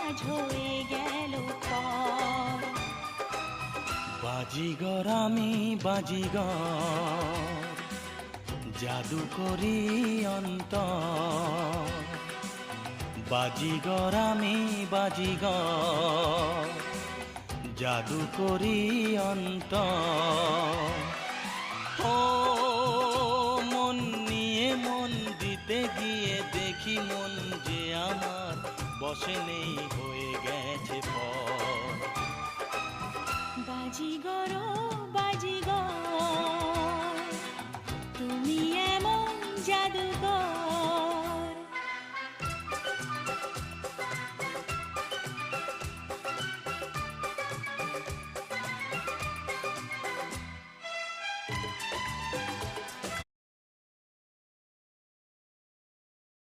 আজ হয়ে গেল পর। বাজিগর আমি বাজিগর, জাদু করি অন্তর। বাজিগর আমি বাজিগর, জাদু করি অন্তর। ও মন নিয়ে মন দিতে গিয়ে দেখি মন যে আমার বসে নেই, হয়ে গেছে পর। বাজিগর ও বাজিগর, তুমি